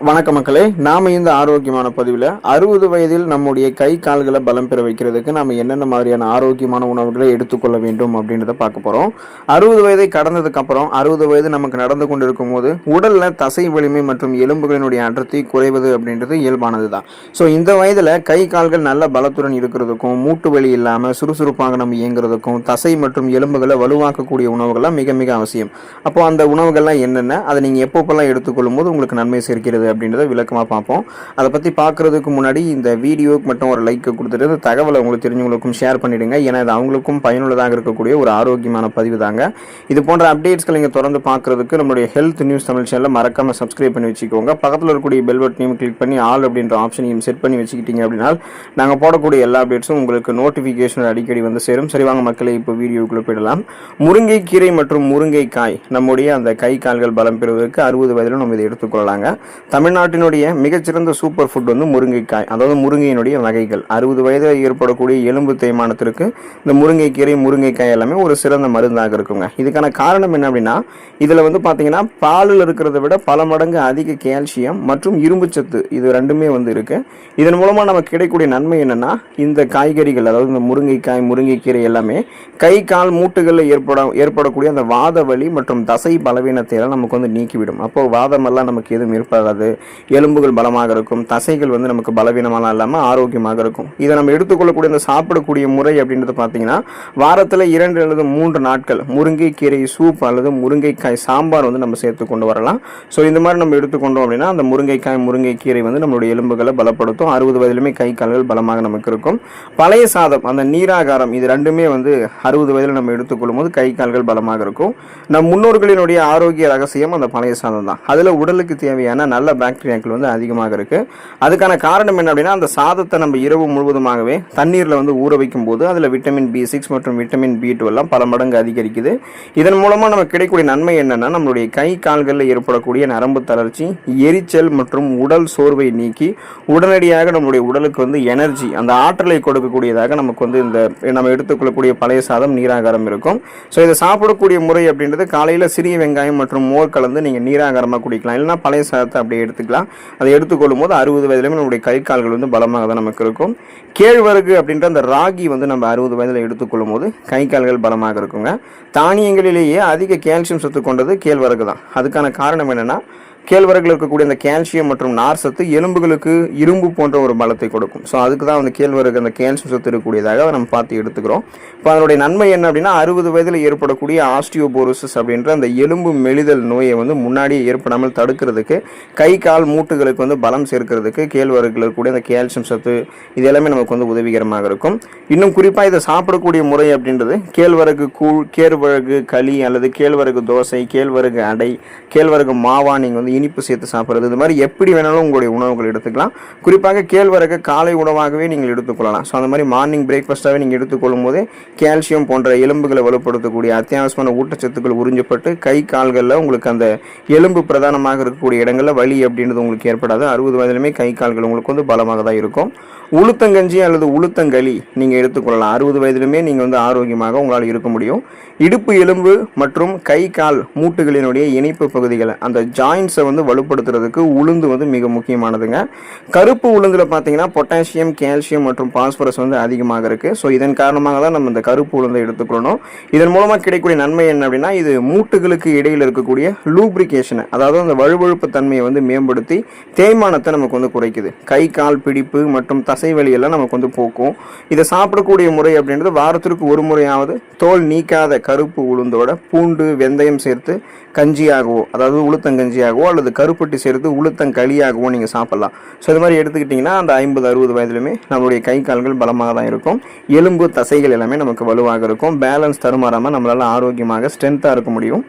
வணக்கம் மக்களே, நாம இந்த ஆரோக்கியமான பதிவில் 60 வயதில் நம்முடைய கை கால்களை பலம் பெற வைக்கிறதுக்கு நாம என்னென்ன மாதிரியான ஆரோக்கியமான உணவுகளை எடுத்துக்கொள்ள வேண்டும் அப்படின்றத பார்க்க போறோம். 60 வயதை கடந்ததுக்கு அப்புறம் 60 வயது நமக்கு நடந்து கொண்டு இருக்கும் போது உடல்ல தசை வலிமை மற்றும் எலும்புகளினுடைய அடர்த்தி குறைவது அப்படின்றது இயல்பானது தான். ஸோ இந்த வயதில் கை கால்கள் நல்ல பலத்துடன் இருக்கிறதுக்கும், மூட்டு வலி இல்லாமல் சுறுசுறுப்பாக நம்ம இயங்குறதுக்கும், தசை மற்றும் எலும்புகளை வலுவாக்கக்கூடிய உணவுகள்லாம் மிக மிக அவசியம். அப்போ அந்த உணவுகள்லாம் என்னென்ன, அதை நீங்கள் எப்பப்பெல்லாம் எடுத்துக்கொள்ளும் போது உங்களுக்கு நன்மை சேர்க்கிறது அப்படின்றத விளக்கமாக பார்ப்போம். அதை பற்றி பார்க்குறதுக்கு முன்னாடி இந்த வீடியோக்கு மட்டும் ஒரு லைக் கொடுத்துட்டு இந்த தகவலை உங்களுக்கு தெரிஞ்சவங்களுக்கும் ஷேர் பண்ணிவிடுங்க. ஏன்னா இது அவங்களுக்கும் பயனுள்ளதாக இருக்கக்கூடிய ஒரு ஆரோக்கியமான பதிவு தாங்க. இது போன்ற அப்டேட்ஸ்களை நீங்கள் தொடர்ந்து பார்க்குறதுக்கு நம்மளுடைய ஹெல்த் நியூஸ் தமிழ் சேனலை மறக்காமல் சப்ஸ்கிரைப் பண்ணி வச்சுக்கோங்க. பக்கத்தில் இருக்கக்கூடிய பெல் பட்டனையும் கிளிக் பண்ணி ஆல் அப்படின்ற ஆப்ஷனையும் செட் பண்ணி வச்சுக்கிட்டீங்க அப்படின்னா நாங்கள் போடக்கூடிய எல்லா அப்டேட்ஸும் உங்களுக்கு நோட்டிஃபிகேஷன் அடிக்கடி வந்து சேரும். சரி வாங்க மக்களே, இப்போ வீடியோக்குள்ளே போயிடலாம். முருங்கைக்கீரை மற்றும் முருங்கைக்காய் நம்முடைய அந்த கை கால்கள் பலம் பெறுவதற்கு 60 வயதிலும் நம்ம இதை எடுத்துக்கொள்ளலாங்க. தமிழ்நாட்டினுடைய மிகச்சிறந்த சூப்பர் ஃபுட் வந்து முருங்கைக்காய், அதாவது முருங்கையினுடைய வகைகள். 60 வயதில் ஏற்படக்கூடிய எலும்பு தேய்மானத்திற்கு இந்த முருங்கைக்கீரை முருங்கைக்காய் எல்லாமே ஒரு சிறந்த மருந்தாக இருக்குங்க. இதுக்கான காரணம் என்ன அப்படின்னா, இதில் வந்து பார்த்தீங்கன்னா பாலில் இருக்கிறத விட பல மடங்கு அதிக கால்சியம் மற்றும் இரும்பு சத்து இது ரெண்டுமே வந்து இருக்கு. இதன் மூலமாக நமக்கு கிடைக்கக்கூடிய நன்மை என்னன்னா, இந்த காய்கறிகள் அதாவது இந்த முருங்கைக்காய் முருங்கைக்கீரை எல்லாமே கை கால் மூட்டுகளில் ஏற்படக்கூடிய அந்த வாத வலி மற்றும் தசை பலவீனத்தை எல்லாம் நமக்கு வந்து நீக்கிவிடும். அப்போ வாதமெல்லாம் நமக்கு எதுவும் ஏற்படாது, எலும்புகள் பலமாக இருக்கும், தசைகள் வந்து நமக்கு பலவீனமாக இல்லாமல் ஆரோக்கியமாக இருக்கும். இதை நம்ம எடுத்துக்கொள்ளக்கூடிய இந்த சாப்பிடக்கூடிய முறை அப்படின்றது பார்த்தீங்கன்னா, வாரத்தில் 2 அல்லது 3 நாட்கள் முருங்கைக்கீரை சூப் அல்லது முருங்கைக்காய் சாம்பார் வந்து நம்ம சேர்த்து கொண்டு வரலாம். ஸோ இந்த மாதிரி நம்ம எடுத்துக்கொண்டோம் அப்படின்னா அந்த முருங்கைக்காய் முருங்கைக்கீரை வந்து நம்மளுடைய எலும்புகளை பலப்படுத்தும். 60 வயதிலுமே கை கால்கள் பலமாக நமக்கு இருக்கும். பழைய சாதம் அந்த நீராகாரம் இது ரெண்டுமே வந்து 60 வயதில் நம்ம எடுத்துக்கொள்ளும் போது கை கால்கள் பலமாக இருக்கும். நம் முன்னோர்களினுடைய ஆரோக்கிய ரகசியம் அந்த பழைய சாதம் தான். அதில் உடலுக்கு தேவையான நல்ல பாக்டீரியாக்கள் வந்து அதிகமாக இருக்கு. அதுக்கான காரணம் என்ன அப்படின்னா, அந்த சாதத்தை நம்ம இரவு முழுவதுமாகவே தண்ணீரில் வந்து ஊற வைக்கும் போது அதில் விட்டமின் B6 மற்றும் விட்டமின் B12 எல்லாம் பல மடங்கு அதிகரிக்குது. இதன் மூலமாக நமக்கு கிடைக்கக்கூடிய நன்மை என்னன்னா, நம்மளுடைய கை கால்களில் ஏற்படக்கூடிய நரம்பு தளர்ச்சி, எரிச்சல் மற்றும் உடல் சோர்வை நீக்கி உடனடியாக நம்மளுடைய உடலுக்கு வந்து எனர்ஜி அந்த ஆற்றலை கொடுக்கக்கூடியதாக நமக்கு வந்து இந்த நம்ம எடுத்துக்கொள்ளக்கூடிய பழைய சாதம் நீராகாரம் இருக்கும். ஸோ இதை சாப்பிடக்கூடிய முறை அப்படின்றது காலையில் சிறிய வெங்காயம் மற்றும் மோர் கலந்து நீங்கள் நீராகாரமாக குடிக்கலாம். இல்லைன்னா பழைய சாதத்தை அப்படியே எடுத்துக்கலாம். அதை எடுத்துக்கொள்ளும் போது 60 வயதிலுமே நம்முடைய கை கால்கள் வந்து பலமாக தான் நமக்கு இருக்கும். கேழ்வரகு அப்படின்ற அந்த ராகி வந்து நம்ம 60 வயதில் எடுத்துக்கொள்ளும் போது கை கால்கள் பலமாக இருக்குங்க. தானியங்களிலேயே அதிக கால்சியம் சத்து கொண்டது கேழ்வரகு தான். அதுக்கான காரணம் என்னன்னா, கேழ்வரகுல இருக்கக்கூடிய அந்த கால்சியம் மற்றும் நார் சத்து எலும்புகளுக்கு இரும்பு போன்ற ஒரு பலத்தை கொடுக்கும். ஸோ அதுக்கு தான் அந்த கேழ்வரகு அந்த கால்சியம் சத்து இருக்கக்கூடியதாக நம்ம பார்த்து எடுத்துக்கிறோம். இப்போ அதனுடைய நன்மை என்ன அப்படின்னா, 60 வயதில் ஏற்படக்கூடிய ஆஸ்டியோபோரோசிஸ் அப்படின்ற அந்த எலும்பு மெலிதல் நோயை வந்து முன்னாடியே ஏற்படாமல் தடுக்கிறதுக்கு, கை கால் மூட்டுகளுக்கு வந்து பலம் சேர்க்கிறதுக்கு கேழ்வரகுல இருக்கக்கூடிய அந்த கால்சியம் சத்து இது எல்லாமே நமக்கு வந்து உதவிகரமாக இருக்கும். இன்னும் குறிப்பாக இதை சாப்பிடக்கூடிய முறை அப்படின்றது கேழ்வரகு கூழ், கேழ்வரகு களி அல்லது கேழ்வரகு தோசை, கேழ்வரகு அடை, கேழ்வரகு மாவா நீங்கள் வந்து இனிப்பு சேர்த்து சாப்பிட்றது, இது மாதிரி எப்படி வேணாலும் உங்களுடைய உணவுகள் எடுத்துக்கலாம். குறிப்பாக கேழ்வரகு காலை உணவாகவே நீங்கள் எடுத்துக்கொள்ளலாம். ஸோ அந்த மாதிரி மார்னிங் பிரேக்ஃபாஸ்ட்டாகவே நீங்கள் எடுத்துக்கொள்ளும் போதே கால்சியம் போன்ற எலும்புகளை வலுப்படுத்தக்கூடிய அத்தியாவசியமான ஊட்டச்சத்துக்கள் உறிஞ்சப்பட்டு கை கால்களில் உங்களுக்கு அந்த எலும்பு பிரதானமாக இருக்கக்கூடிய இடங்களில் வலி அப்படின்றது உங்களுக்கு ஏற்படாது. 60 வயதிலுமே கை கால்கள் உங்களுக்கு வந்து பலமாக தான் இருக்கும். உளுத்தங்கஞ்சி அல்லது உளுத்தங்களி நீங்கள் எடுத்துக்கொள்ளலாம். 60 வயதிலுமே நீங்கள் வந்து ஆரோக்கியமாக உங்களால் இருக்க முடியும். இடுப்பு எலும்பு மற்றும் கை கால் மூட்டுகளினுடைய இணைப்பு பகுதிகளை அந்த ஜாயின்ஸை வந்து வலுப்படுத்துறதுக்கு உளுந்து வந்து மிக முக்கியமானதுங்க. கருப்பு உளுந்தில் பார்த்தீங்கன்னா பொட்டாசியம், கால்சியம் மற்றும் பாஸ்பரஸ் வந்து அதிகமாக இருக்கு. ஸோ இதன் காரணமாக தான் நம்ம இந்த கருப்பு உளுந்தை எடுத்துக்கொள்ளணும். இதன் மூலமாக கிடைக்கக்கூடிய நன்மை என்ன அப்படின்னா, இது மூட்டுகளுக்கு இடையில் இருக்கக்கூடிய லூப்ரிகேஷனை, அதாவது அந்த வழுவழுப்பு தன்மையை வந்து மேம்படுத்தி தேய்மானத்தை நமக்கு வந்து குறைக்குது. கை கால் பிடிப்பு மற்றும் தசை வலியெல்லாம் நமக்கு வந்து போக்கும். இதை சாப்பிடக்கூடிய முறை அப்படின்றது வாரத்திற்கு ஒரு முறையாவது தோல் நீக்காத கருப்பு உளுந்தோட பூண்டு வெந்தயம் சேர்த்து கஞ்சியாகவோ, அதாவது உளுத்தங்கஞ்சியாகவோ அல்லது கருப்பட்டி சேர்த்து உளுத்தங்களியாகவோ நீங்கள் சாப்பிடலாம். ஸோ இது மாதிரி எடுத்துக்கிட்டிங்கன்னா அந்த 50-60 வயதிலுமே நம்மளுடைய கை கால்கள் பலமாக தான் இருக்கும். எலும்பு தசைகள் எல்லாமே நமக்கு வலுவாக இருக்கும். பேலன்ஸ் தருமாறாமல் நம்மளால் ஆரோக்கியமாக ஸ்ட்ரென்த்தாக இருக்க முடியும்.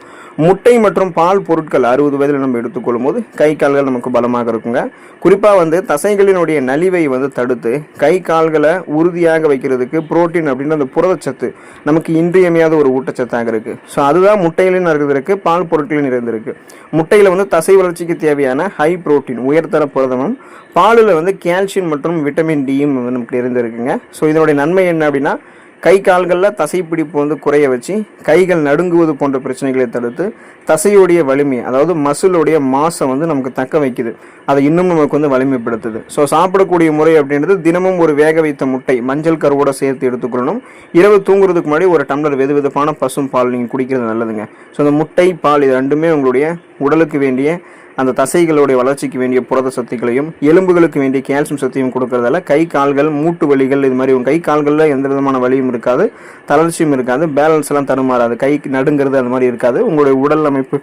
முட்டை மற்றும் பால் பொருட்கள் 60 வயதில் நம்ம எடுத்துக்கொள்ளும் போது கை கால்கள் நமக்கு பலமாக இருக்குங்க. குறிப்பாக வந்து தசைகளினுடைய நலிவை வந்து தடுத்து கை கால்களை உறுதியாக வைக்கிறதுக்கு புரோட்டீன் அப்படின்ற அந்த புரதச்சத்து நமக்கு இன்றியமையாத ஒரு ஊட்டச்சத்தாக இருக்குது. ஸோ அதுதான் முட்டையிலும் நிறைந்திருக்கு, பால் பொருட்களில் நிறைந்திருக்கு. முட்டையில் வந்து தசை வளர்ச்சிக்கு தேவையான ஹை புரோட்டீன் உயர்தர புரதமும், பாலில் வந்து கால்சியம் மற்றும் விட்டமின் டியும் வந்து நமக்கு நிறைந்திருக்குங்க. ஸோ இதனுடைய நன்மை என்ன அப்படின்னா, கை கால்களில் தசைப்பிடிப்பு வந்து குறைய வச்சு கைகள் நடுங்குவது போன்ற பிரச்சனைகளை தடுத்து தசையுடைய வலிமை, அதாவது மசிலுடைய மாசை வந்து நமக்கு தக்க வைக்குது. அதை இன்னும் நமக்கு வந்து வலிமைப்படுத்துது. ஸோ சாப்பிடக்கூடிய முறை அப்படின்றது தினமும் ஒரு வேக வைத்த முட்டை மஞ்சள் கருவோட சேர்த்து எடுத்துக்கொள்ளணும். இரவு தூங்குறதுக்கு முன்னாடி ஒரு டம்ளர் வெது வெதுப்பான பசும் பால் நீங்கள் குடிக்கிறது நல்லதுங்க. ஸோ அந்த முட்டை பால் இது ரெண்டுமே உங்களுடைய உடலுக்கு வேண்டிய அந்த தசைகளுடைய வளர்ச்சிக்கு வேண்டிய புரத சத்துக்களையும் எலும்புகளுக்கு வேண்டிய கால்சியம் சத்தையும் கொடுக்கறதால கை கால்கள் மூட்டு வலிகள் இது மாதிரி கை கால்களில் எந்த விதமான வலியும் இருக்காது, தளர்ச்சியும் இருக்காது, பேலன்ஸ் எல்லாம் தருமாறாது, கை நடுங்கிறது அது மாதிரி இருக்காது. உங்களுடைய உடல் அமைப்பு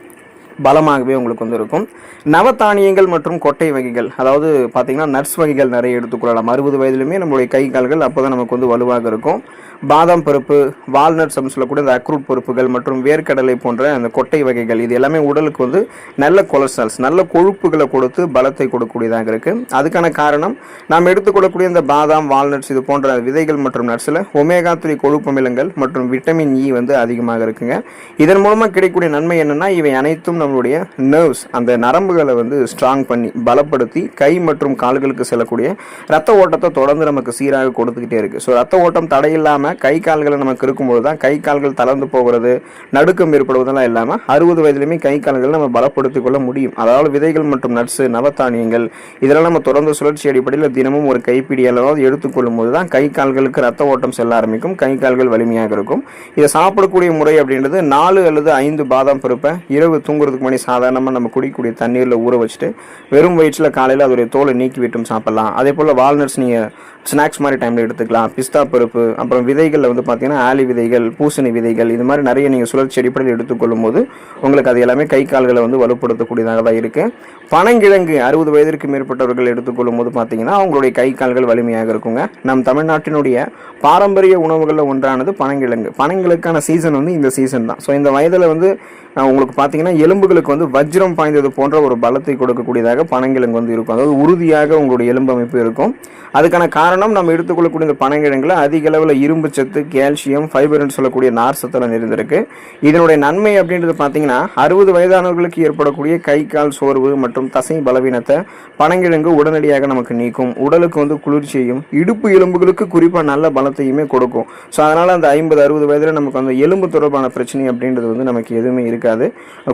பலமாகவே உங்களுக்கு வந்து இருக்கும். நவதானியங்கள் மற்றும் கொட்டை வகைகள், அதாவது பார்த்தீங்கன்னா நட்ஸ் வகைகள் நிறைய எடுத்துக்கொள்ளலாம். 60 வயதிலுமே நம்மளுடைய கை கால்கள் அப்போ தான் நமக்கு வந்து வலுவாக இருக்கும். பாதாம் பருப்பு, வால்நட்ஸ் அப்படின்னு சொல்லக்கூடிய இந்த அக்ரூட் பருப்புகள் மற்றும் வேர்க்கடலை போன்ற அந்த கொட்டை வகைகள் இது எல்லாமே உடலுக்கு வந்து நல்ல கொலஸ்ட்ரால்ஸ், நல்ல கொழுப்புகளை கொடுத்து பலத்தை கொடுக்கக்கூடியதாக இருக்குது. அதுக்கான காரணம் நாம் எடுத்துக்கொள்ளக்கூடிய இந்த பாதாம், வால்நட்ஸ் இது போன்ற விதைகள் மற்றும் நட்ஸில் ஒமேகா 3 கொழுப்பு அமிலங்கள் மற்றும் விட்டமின் இ வந்து அதிகமாக இருக்குங்க. இதன் மூலமாக கிடைக்கக்கூடிய நன்மை என்னென்னா இவை அனைத்தும் நம்மளுடைய நர்வ்ஸ், அந்த நரம்புகளை வந்து ஸ்ட்ராங் பண்ணி பலப்படுத்தி கை மற்றும் கால்களுக்கு செல்லக்கூடிய ரத்த ஓட்டத்தை தொடர்ந்து நமக்கு சீராக கொடுத்துக்கிட்டே இருக்குது. ஸோ ரத்த ஓட்டம் தடையில்லாமல் கை கால்களை நமக்கு இருக்கும்போது தான் கை கால்கள் தளர்ந்து போகிறது, நடுக்கம் ஏற்படுவதெல்லாம் இல்லாமல் 60 வயதிலுமே கை கால்களை நம்ம பலப்படுத்திக் கொள்ள முடியும். அதாவது விதைகள் மற்றும் நட்ஸு, நவதானியங்கள் இதெல்லாம் நம்ம தொடர்ந்து சுழற்சி அடிப்படையில் தினமும் ஒரு கைப்பிடி அளவாவது எடுத்துக்கொள்ளும் போது தான் கை கால்களுக்கு ரத்த ஓட்டம் செல்ல ஆரம்பிக்கும், கை கால்கள் வலிமையாக இருக்கும். இதை சாப்பிடக்கூடிய முறை அப்படின்றது 4 அல்லது 5 பாதாம் பருப்பை இரவு தூங்குறதுக்கு முன்னாடி சாதாரணமாக நம்ம குடிக்கக்கூடிய தண்ணீரில் ஊற வச்சுட்டு வெறும் வயிற்றில் காலையில் அதோடைய தோலை நீக்கி விட்டும் சாப்பிடலாம். அதே போல் வால்நட்ஸ் நீங்கள் ஸ்நாக்ஸ் மாதிரி டைமில் எடுத்துக்கலாம். பிஸ்தா பருப்பு, அப்புறம் விதைகளில் வந்து பார்த்தீங்கன்னா ஆலி விதைகள், பூசணி விதைகள் இது மாதிரி நிறைய நீங்கள் சுழற்சி அடிப்படையில் எடுத்துக்கொள்ளும் போது உங்களுக்கு அது எல்லாமே கை கால்களை வந்து வலுப்படுத்தக்கூடியதாக தான் இருக்குது. பனங்கிழங்கு 60 வயதிற்கு மேற்பட்டவர்கள் எடுத்துக்கொள்ளும் போது பார்த்தீங்கன்னா அவங்களுடைய கை கால்கள் வலிமையாக இருக்குங்க. நம் தமிழ்நாட்டினுடைய பாரம்பரிய உணவுகளில் ஒன்றானது பனங்கிழங்கு. பனங்கிழங்கான சீசன் வந்து இந்த சீசன் தான். ஸோ இந்த வயதில் வந்து உங்களுக்கு பார்த்தீங்கன்னா எலும்புகளுக்கு வந்து வஜ்ரம் பாய்ந்தது போன்ற ஒரு பலத்தை கொடுக்கக்கூடியதாக பனங்கிழங்கு வந்து இருக்கும். அதாவது உறுதியாக உங்களுடைய எலும்பு அமைப்பு இருக்கும். அதுக்கான காரணம் நம்ம எடுத்துக்கொள்ளக்கூடிய இந்த பனங்கிழங்குல அதிக அளவில் இரும்பு சத்து, கால்சியம், ஃபைபர்னு சொல்லக்கூடிய நார் சத்தெல்லாம் நிறைந்திருக்கு. இதனுடைய நன்மை அப்படின்றது பார்த்தீங்கன்னா 60 வயதானவர்களுக்கு ஏற்படக்கூடிய கை கால் சோர்வு மற்றும் தசை பலவீனத்தை பனங்கிழங்கு உடனடியாக நமக்கு நீக்கும். உடலுக்கு வந்து குளிர்ச்சியையும் இடுப்பு எலும்புகளுக்கு குறிப்பாக நல்ல பலத்தையுமே கொடுக்கும். ஸோ அதனால் அந்த 50-60 வயதில் நமக்கு அந்த எலும்பு தொடர்பான பிரச்சனை அப்படின்றது வந்து நமக்கு எதுவுமே இருக்காது.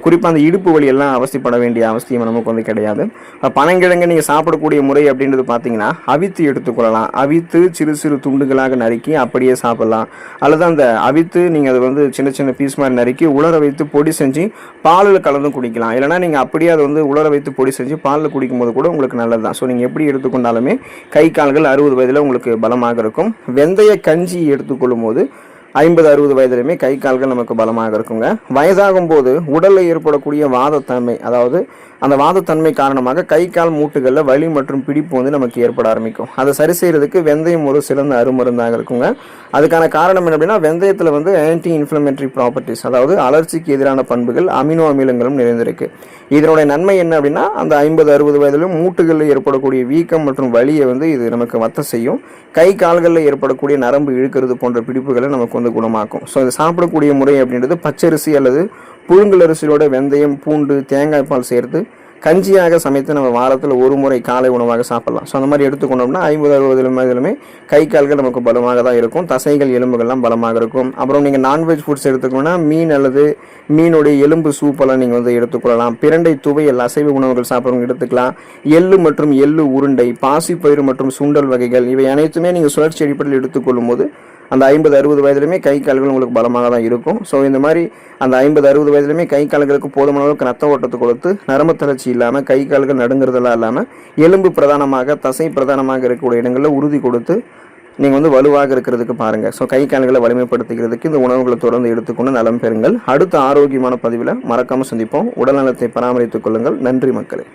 குறிப்பாக அந்த இடுப்பு வலி எல்லாம் அவசியப்பட வேண்டிய அவசியம் நமக்கு வந்து கிடையாது. பனங்கிழங்கு நீங்கள் சாப்பிடக்கூடிய முறை அப்படின்றது பார்த்தீங்கன்னா அவித்து எடுத்துக்கொள்ளலாம். அவித்து சிறு சிறு துண்டுகளாக நறுக்கி அப்படியே சாப்பிடலாம். அல்லது அந்த அவித்து நீங்கள் அதை வந்து சின்ன சின்ன பீஸ் மாதிரி நறுக்கி உலர வைத்து பொடி செஞ்சு பாலில் கலந்து குடிக்கலாம். இல்லைனா நீங்கள் அப்படியே அதை வந்து உலர வைத்து பொடி செஞ்சு பாலில் குடிக்கும்போது கூட உங்களுக்கு நல்லது தான். ஸோ நீங்கள் எப்படி எடுத்துக்கொண்டாலுமே கை கால்கள் 60 வயதில் உங்களுக்கு பலமாக இருக்கும். வெந்தய கஞ்சி எடுத்துக்கொள்ளும் போது 50-60 வயதிலுமே கை கால்கள் நமக்கு பலமாக இருக்குங்க. வயதாகும் போது உடலில் ஏற்படக்கூடிய வாதத்தன்மை, அதாவது அந்த வாதத்தன்மை காரணமாக கை கால் மூட்டுகளில் வலி மற்றும் பிடிப்பு வந்து நமக்கு ஏற்பட ஆரம்பிக்கும். அதை சரி செய்யறதுக்கு வெந்தயம் ஒரு சிறந்த அருமருந்தாக இருக்குங்க. அதுக்கான காரணம் என்ன அப்படின்னா வெந்தயத்தில் வந்து ஆன்டி இன்ஃப்ளமேட்டரி ப்ராப்பர்ட்டிஸ், அதாவது அலர்ஜிக்கு எதிரான பண்புகள், அமினோ அமிலங்களும் நிறைந்திருக்கு. இதனுடைய நன்மை என்ன அப்படின்னா அந்த 50-60 வயதிலும் மூட்டுகளில் ஏற்படக்கூடிய வீக்கம் மற்றும் வலியை வந்து இது நமக்கு வத்த செய்யும். கை கால்களில் ஏற்படக்கூடிய நரம்பு இழுக்கிறது போன்ற பிடிப்புகளை நமக்கு வந்து குணமாக்கும். ஸோ இது சாப்பிடக்கூடிய முறை அப்படின்றது பச்சரிசி அல்லது புழுங்கல் அரிசியோட வெந்தயம், பூண்டு, தேங்காய் பால் சேர்த்து கஞ்சியாக சமைத்து நம்ம வாரத்தில் ஒரு முறை காலை உணவாக சாப்பிடலாம். ஸோ அந்த மாதிரி எடுத்துக்கொண்டோம்னா 50-60 வயதிலுமே கை கால்கள் நமக்கு பலமாக தான் இருக்கும். தசைகள் எலும்புகள்லாம் பலமாக இருக்கும். அப்புறம் நீங்கள் நான்வெஜ் ஃபுட்ஸ் எடுத்துக்கணும்னா மீன் அல்லது மீனுடைய எலும்பு சூப்பெல்லாம் நீங்கள் வந்து எடுத்துக்கொள்ளலாம். பிரண்டை துவையல் அசைவ உணவுகள் சாப்பிட்றவங்க எடுத்துக்கலாம். எள்ளு மற்றும் எள்ளு உருண்டை, பாசிப்பயிறு மற்றும் சுண்டல் வகைகள் இவை அனைத்துமே நீங்கள் சுழற்சி அடிப்படையில் எடுத்துக்கொள்ளும் போது அந்த 50-60 வயதிலுமே கை கால்கள் உங்களுக்கு பலமாக தான் இருக்கும். ஸோ இந்த மாதிரி அந்த 50-60 வயதிலுமே கை கால்களுக்கு போதுமான அளவுக்கு ரத்த ஓட்டத்தை கொடுத்து நரம்பு தளர்ச்சி இல்லாமல் கை கால்கள் நடுங்கிறதெல்லாம் இல்லாமல் எலும்பு பிரதானமாக தசை பிரதானமாக இருக்கக்கூடிய இடங்களில் உறுதி கொடுத்து நீங்கள் வந்து வலுவாக இருக்கிறதுக்கு பாருங்கள். ஸோ கை கால்களை வலிமைப்படுத்திக்கிறதுக்கு இந்த உணவுகளை தொடர்ந்து எடுத்துக்கொண்டு நலம் பெறுங்கள். அடுத்த ஆரோக்கியமான பதிவில் மறக்காமல் சந்திப்போம். உடல்நலத்தை பராமரித்துக் கொள்ளுங்கள். நன்றி மக்களே.